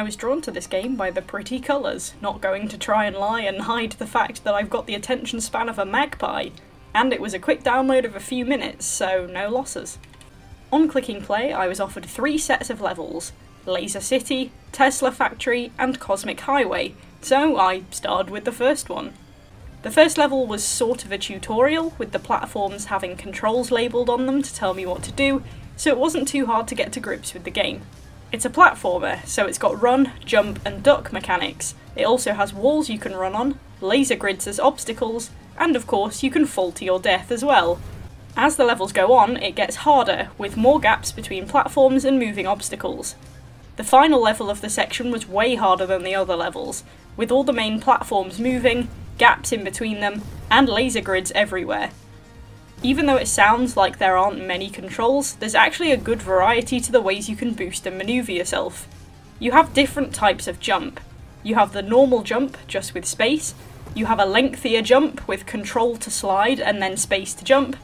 I was drawn to this game by the pretty colours, not going to try and lie and hide the fact that I've got the attention span of a magpie, and it was a quick download of a few minutes, so no losses. On clicking play, I was offered 3 sets of levels: Laser City, Tesla Factory, and Cosmic Highway, so I started with the first one. The first level was sort of a tutorial, with the platforms having controls labelled on them to tell me what to do, so it wasn't too hard to get to grips with the game. It's a platformer, so it's got run, jump, and duck mechanics. It also has walls you can run on, laser grids as obstacles, and of course you can fall to your death as well. As the levels go on, it gets harder, with more gaps between platforms and moving obstacles. The final level of the section was way harder than the other levels, with all the main platforms moving, gaps in between them, and laser grids everywhere. Even though it sounds like there aren't many controls, there's actually a good variety to the ways you can boost and manoeuvre yourself. You have different types of jump. You have the normal jump, just with space. You have a lengthier jump with control to slide and then space to jump.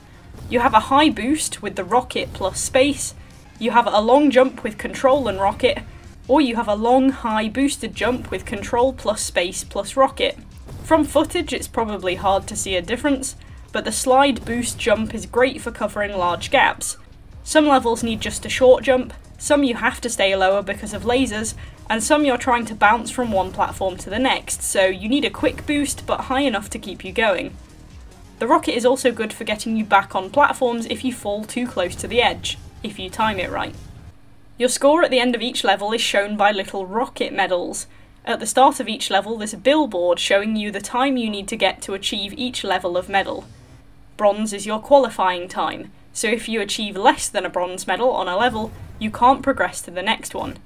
You have a high boost with the rocket plus space. You have a long jump with control and rocket. Or you have a long, high boosted jump with control plus space plus rocket. From footage it's probably hard to see a difference, but the slide boost jump is great for covering large gaps. Some levels need just a short jump, some you have to stay lower because of lasers, and some you're trying to bounce from one platform to the next, so you need a quick boost but high enough to keep you going. The rocket is also good for getting you back on platforms if you fall too close to the edge, if you time it right. Your score at the end of each level is shown by little rocket medals. At the start of each level there's a billboard showing you the time you need to get to achieve each level of medal. Bronze is your qualifying time, so if you achieve less than a bronze medal on a level, you can't progress to the next one.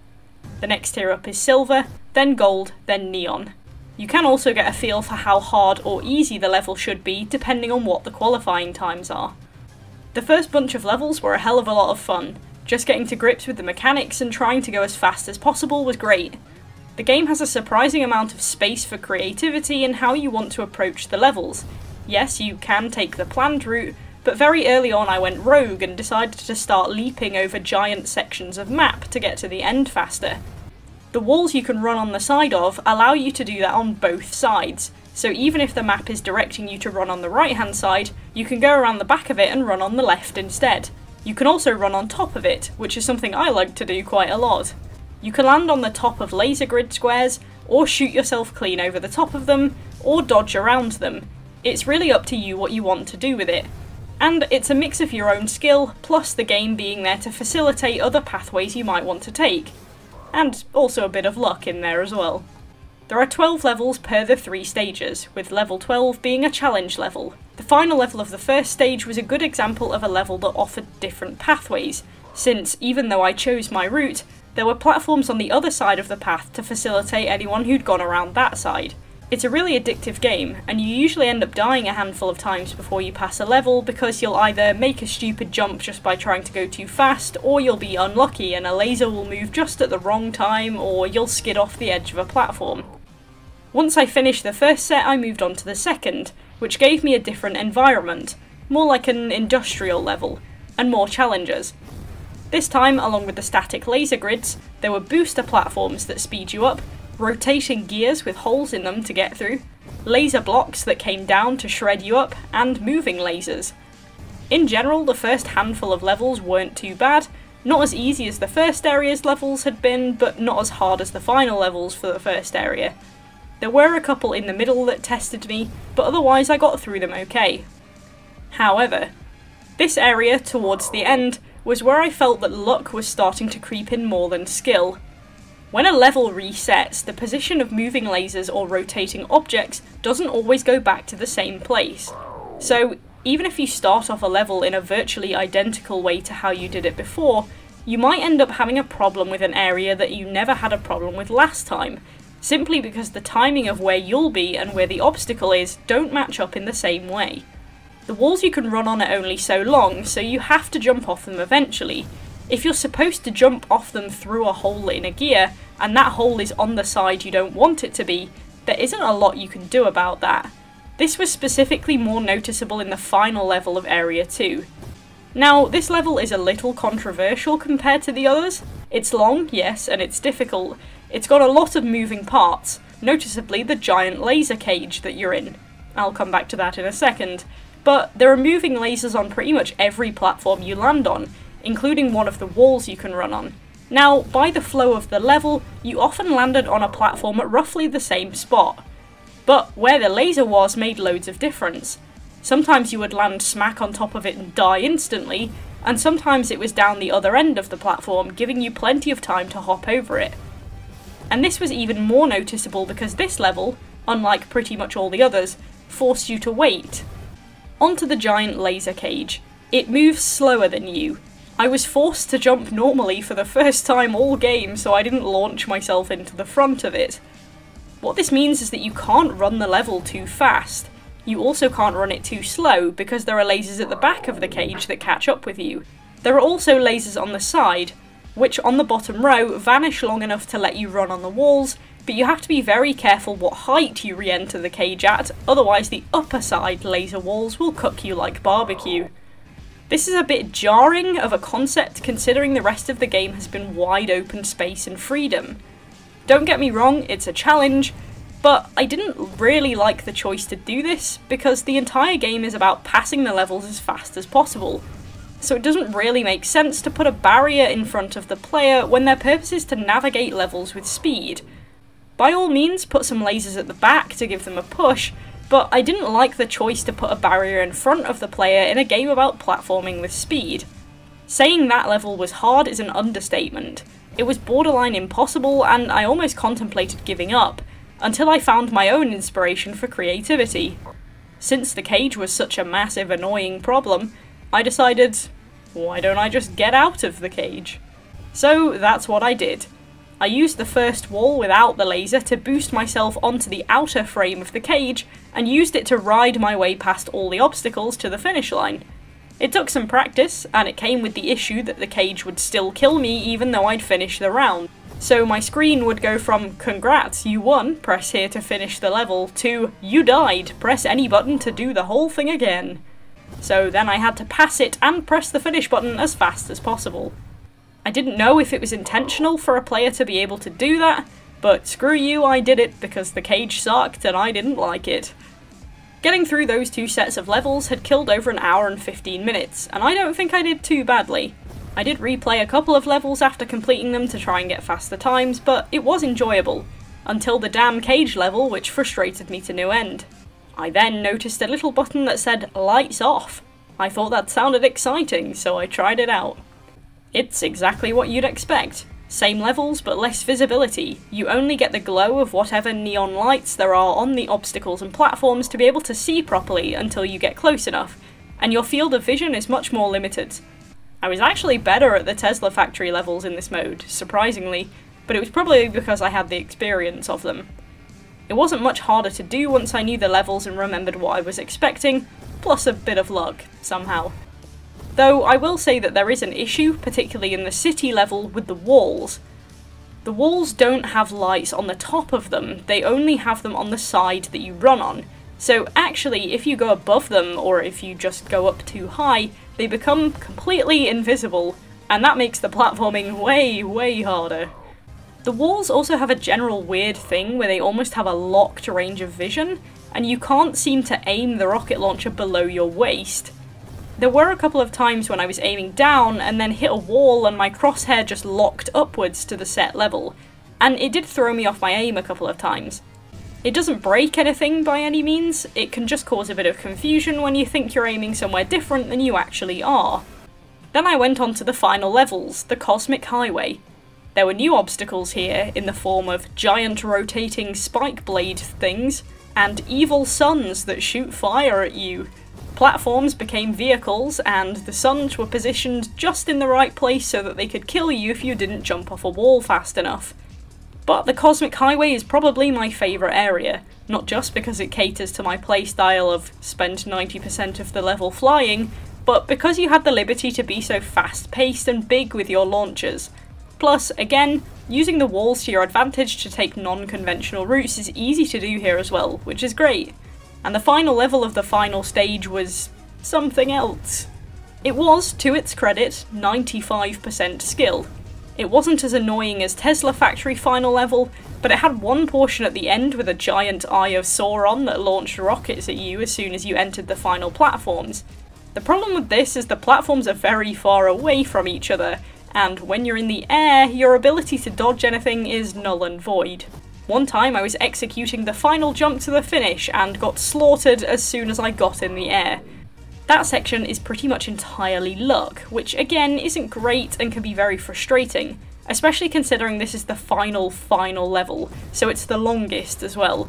The next tier up is silver, then gold, then neon. You can also get a feel for how hard or easy the level should be depending on what the qualifying times are. The first bunch of levels were a hell of a lot of fun. Just getting to grips with the mechanics and trying to go as fast as possible was great. The game has a surprising amount of space for creativity in how you want to approach the levels. Yes, you can take the planned route, but very early on I went rogue and decided to start leaping over giant sections of map to get to the end faster. The walls you can run on the side of allow you to do that on both sides, so even if the map is directing you to run on the right hand side, you can go around the back of it and run on the left instead. You can also run on top of it, which is something I like to do quite a lot. You can land on the top of laser grid squares, or shoot yourself clean over the top of them, or dodge around them. It's really up to you what you want to do with it. And it's a mix of your own skill, plus the game being there to facilitate other pathways you might want to take. And also a bit of luck in there as well. There are 12 levels per the 3 stages, with level 12 being a challenge level. The final level of the first stage was a good example of a level that offered different pathways, since even though I chose my route, there were platforms on the other side of the path to facilitate anyone who'd gone around that side. It's a really addictive game, and you usually end up dying a handful of times before you pass a level because you'll either make a stupid jump just by trying to go too fast, or you'll be unlucky and a laser will move just at the wrong time, or you'll skid off the edge of a platform. Once I finished the first set, I moved on to the second, which gave me a different environment, more like an industrial level, and more challenges. This time, along with the static laser grids, there were booster platforms that speed you up, rotating gears with holes in them to get through, laser blocks that came down to shred you up, and moving lasers. In general, the first handful of levels weren't too bad, not as easy as the first area's levels had been, but not as hard as the final levels for the first area. There were a couple in the middle that tested me, but otherwise I got through them okay. However, this area towards the end was where I felt that luck was starting to creep in more than skill. When a level resets, the position of moving lasers or rotating objects doesn't always go back to the same place. So even if you start off a level in a virtually identical way to how you did it before, you might end up having a problem with an area that you never had a problem with last time, simply because the timing of where you'll be and where the obstacle is don't match up in the same way. The walls you can run on are only so long, so you have to jump off them eventually. If you're supposed to jump off them through a hole in a gear, and that hole is on the side you don't want it to be, there isn't a lot you can do about that. This was specifically more noticeable in the final level of Area 2. Now, this level is a little controversial compared to the others. It's long, yes, and it's difficult, It's got a lot of moving parts, noticeably the giant laser cage that you're in. I'll come back to that in a second. But there are moving lasers on pretty much every platform you land on, including one of the walls you can run on. Now, by the flow of the level, you often landed on a platform at roughly the same spot. But where the laser was made loads of difference. Sometimes you would land smack on top of it and die instantly, and sometimes it was down the other end of the platform, giving you plenty of time to hop over it. And this was even more noticeable because this level, unlike pretty much all the others, forced you to wait. Onto the giant laser cage. It moves slower than you. I was forced to jump normally for the first time all game, so I didn't launch myself into the front of it. What this means is that you can't run the level too fast. You also can't run it too slow, because there are lasers at the back of the cage that catch up with you. There are also lasers on the side, which on the bottom row vanish long enough to let you run on the walls, but you have to be very careful what height you re-enter the cage at, otherwise the upper side laser walls will cook you like barbecue. This is a bit jarring of a concept considering the rest of the game has been wide open space and freedom. Don't get me wrong, it's a challenge, but I didn't really like the choice to do this because the entire game is about passing the levels as fast as possible. So it doesn't really make sense to put a barrier in front of the player when their purpose is to navigate levels with speed. By all means, put some lasers at the back to give them a push, but I didn't like the choice to put a barrier in front of the player in a game about platforming with speed. Saying that level was hard is an understatement. It was borderline impossible, and I almost contemplated giving up, until I found my own inspiration for creativity. Since the cage was such a massive annoying problem, I decided, why don't I just get out of the cage? So that's what I did. I used the first wall without the laser to boost myself onto the outer frame of the cage, and used it to ride my way past all the obstacles to the finish line. It took some practice, and it came with the issue that the cage would still kill me even though I'd finished the round. So my screen would go from, congrats, you won, press here to finish the level, to, you died, press any button to do the whole thing again. So then I had to pass it and press the finish button as fast as possible. I didn't know if it was intentional for a player to be able to do that, but screw you, I did it because the cage sucked and I didn't like it. Getting through those two sets of levels had killed over an hour and 15 minutes, and I don't think I did too badly. I did replay a couple of levels after completing them to try and get faster times, but it was enjoyable, until the damn cage level, which frustrated me to no end. I then noticed a little button that said, lights off. I thought that sounded exciting, so I tried it out. It's exactly what you'd expect. Same levels, but less visibility. You only get the glow of whatever neon lights there are on the obstacles and platforms to be able to see properly until you get close enough, and your field of vision is much more limited. I was actually better at the Tesla factory levels in this mode, surprisingly, but it was probably because I had the experience of them. It wasn't much harder to do once I knew the levels and remembered what I was expecting, plus a bit of luck, somehow. Though I will say that there is an issue, particularly in the city level, with the walls. The walls don't have lights on the top of them, they only have them on the side that you run on. So actually, if you go above them, or if you just go up too high, they become completely invisible, and that makes the platforming way harder. The walls also have a general weird thing where they almost have a locked range of vision, and you can't seem to aim the rocket launcher below your waist. There were a couple of times when I was aiming down and then hit a wall and my crosshair just locked upwards to the set level, and it did throw me off my aim a couple of times. It doesn't break anything by any means, it can just cause a bit of confusion when you think you're aiming somewhere different than you actually are. Then I went on to the final levels, the Cosmic Highway. There were new obstacles here in the form of giant rotating spike blade things, and evil suns that shoot fire at you. Platforms became vehicles, and the suns were positioned just in the right place so that they could kill you if you didn't jump off a wall fast enough. But the Cosmic Highway is probably my favourite area, not just because it caters to my playstyle of spend 90% of the level flying, but because you had the liberty to be so fast-paced and big with your launchers. Plus, again, using the walls to your advantage to take non-conventional routes is easy to do here as well, which is great. And the final level of the final stage was something else. It was, to its credit, 95% skill. It wasn't as annoying as Tesla Factory final level, but it had one portion at the end with a giant Eye of Sauron that launched rockets at you as soon as you entered the final platforms. The problem with this is the platforms are very far away from each other, and when you're in the air, your ability to dodge anything is null and void. One time I was executing the final jump to the finish and got slaughtered as soon as I got in the air. That section is pretty much entirely luck, which again isn't great and can be very frustrating, especially considering this is the final level, so it's the longest as well.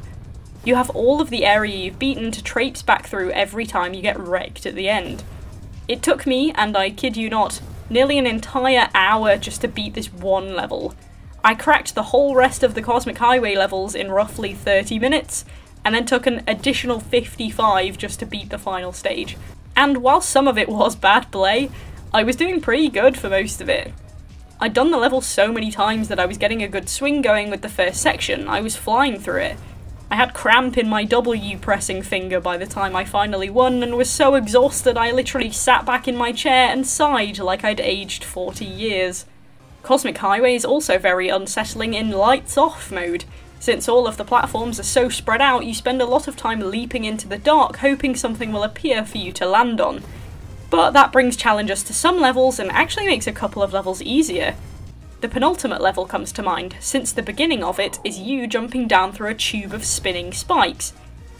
You have all of the area you've beaten to traipse back through every time you get wrecked at the end. It took me, and I kid you not, nearly an entire hour just to beat this one level. I cracked the whole rest of the Cosmic Highway levels in roughly 30 minutes, and then took an additional 55 just to beat the final stage. And while some of it was bad play, I was doing pretty good for most of it. I'd done the level so many times that I was getting a good swing going with the first section. I was flying through it. I had cramp in my W pressing finger by the time I finally won, and was so exhausted I literally sat back in my chair and sighed like I'd aged 40 years. Cosmic Highway is also very unsettling in lights off mode. Since all of the platforms are so spread out, you spend a lot of time leaping into the dark hoping something will appear for you to land on. But that brings challenges to some levels and actually makes a couple of levels easier. The penultimate level comes to mind, since the beginning of it is you jumping down through a tube of spinning spikes.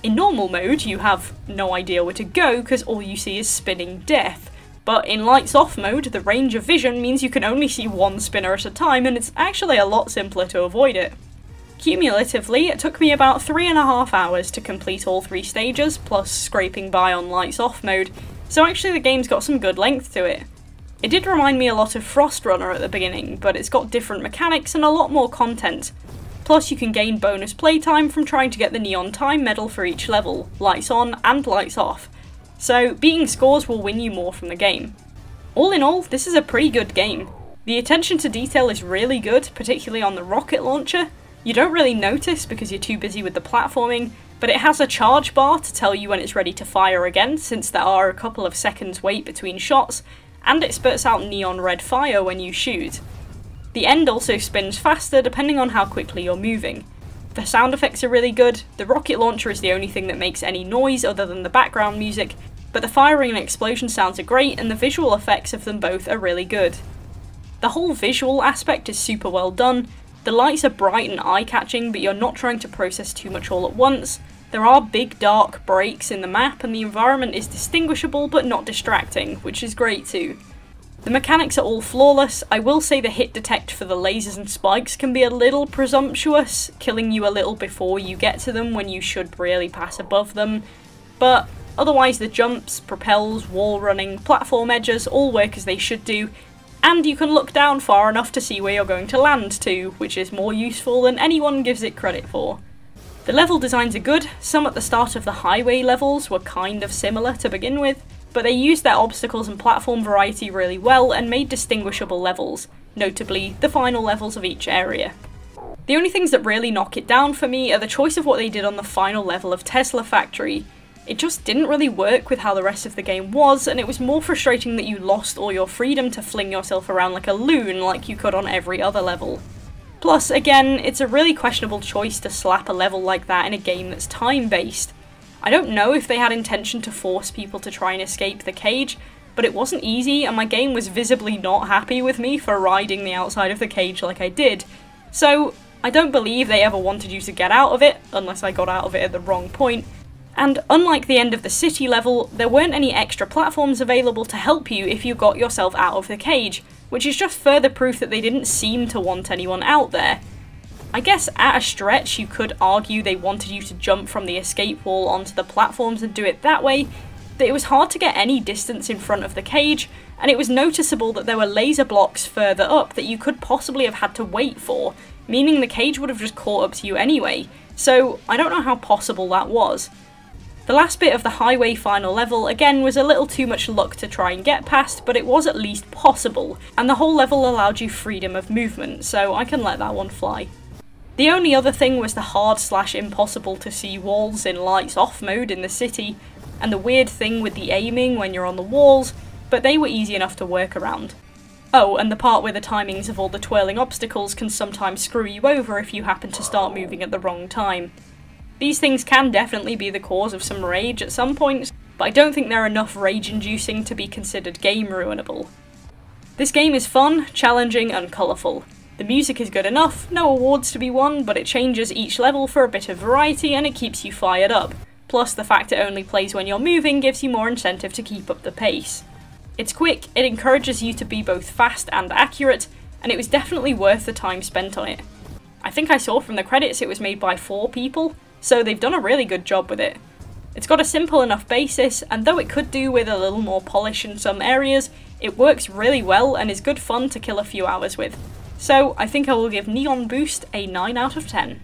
In normal mode, you have no idea where to go because all you see is spinning death. But in lights off mode, the range of vision means you can only see one spinner at a time, and it's actually a lot simpler to avoid it. Cumulatively, it took me about 3.5 hours to complete all 3 stages, plus scraping by on lights off mode, so actually the game's got some good length to it. It did remind me a lot of Frostrunner at the beginning, but it's got different mechanics and a lot more content. Plus you can gain bonus playtime from trying to get the Neon Time medal for each level, lights on and lights off. So beating scores will win you more from the game. All in all, this is a pretty good game. The attention to detail is really good, particularly on the rocket launcher. You don't really notice because you're too busy with the platforming, but it has a charge bar to tell you when it's ready to fire again, since there are a couple of seconds wait between shots, and it spurts out neon red fire when you shoot. The end also spins faster depending on how quickly you're moving. The sound effects are really good, the rocket launcher is the only thing that makes any noise other than the background music, but the firing and explosion sounds are great and the visual effects of them both are really good. The whole visual aspect is super well done. The lights are bright and eye-catching, but you're not trying to process too much all at once. There are big dark breaks in the map and the environment is distinguishable but not distracting, which is great too. The mechanics are all flawless. I will say the hit detect for the lasers and spikes can be a little presumptuous, killing you a little before you get to them when you should really pass above them, but otherwise the jumps, propels, wall running, platform edges all work as they should do, and you can look down far enough to see where you're going to land too, which is more useful than anyone gives it credit for. The level designs are good. Some at the start of the highway levels were kind of similar to begin with, but they used their obstacles and platform variety really well and made distinguishable levels, notably the final levels of each area. The only things that really knock it down for me are the choice of what they did on the final level of Tesla Factory. It just didn't really work with how the rest of the game was, and it was more frustrating that you lost all your freedom to fling yourself around like a loon like you could on every other level. Plus, again, it's a really questionable choice to slap a level like that in a game that's time-based. I don't know if they had intention to force people to try and escape the cage, but it wasn't easy and my game was visibly not happy with me for riding the outside of the cage like I did. So, I don't believe they ever wanted you to get out of it, unless I got out of it at the wrong point. And unlike the end of the city level, there weren't any extra platforms available to help you if you got yourself out of the cage, which is just further proof that they didn't seem to want anyone out there. I guess at a stretch you could argue they wanted you to jump from the escape wall onto the platforms and do it that way, but it was hard to get any distance in front of the cage, and it was noticeable that there were laser blocks further up that you could possibly have had to wait for, meaning the cage would have just caught up to you anyway, so I don't know how possible that was. The last bit of the highway final level, again, was a little too much luck to try and get past, but it was at least possible, and the whole level allowed you freedom of movement, so I can let that one fly. The only other thing was the hard/impossible to see walls in lights off mode in the city, and the weird thing with the aiming when you're on the walls, but they were easy enough to work around. Oh, and the part where the timings of all the twirling obstacles can sometimes screw you over if you happen to start moving at the wrong time. These things can definitely be the cause of some rage at some points, but I don't think they're enough rage-inducing to be considered game-ruinable. This game is fun, challenging, and colourful. The music is good enough, no awards to be won, but it changes each level for a bit of variety and it keeps you fired up. Plus, the fact it only plays when you're moving gives you more incentive to keep up the pace. It's quick, it encourages you to be both fast and accurate, and it was definitely worth the time spent on it. I think I saw from the credits it was made by 4 people, so they've done a really good job with it. It's got a simple enough basis, and though it could do with a little more polish in some areas, it works really well and is good fun to kill a few hours with. So I think I will give Neon Boost a 9 out of 10.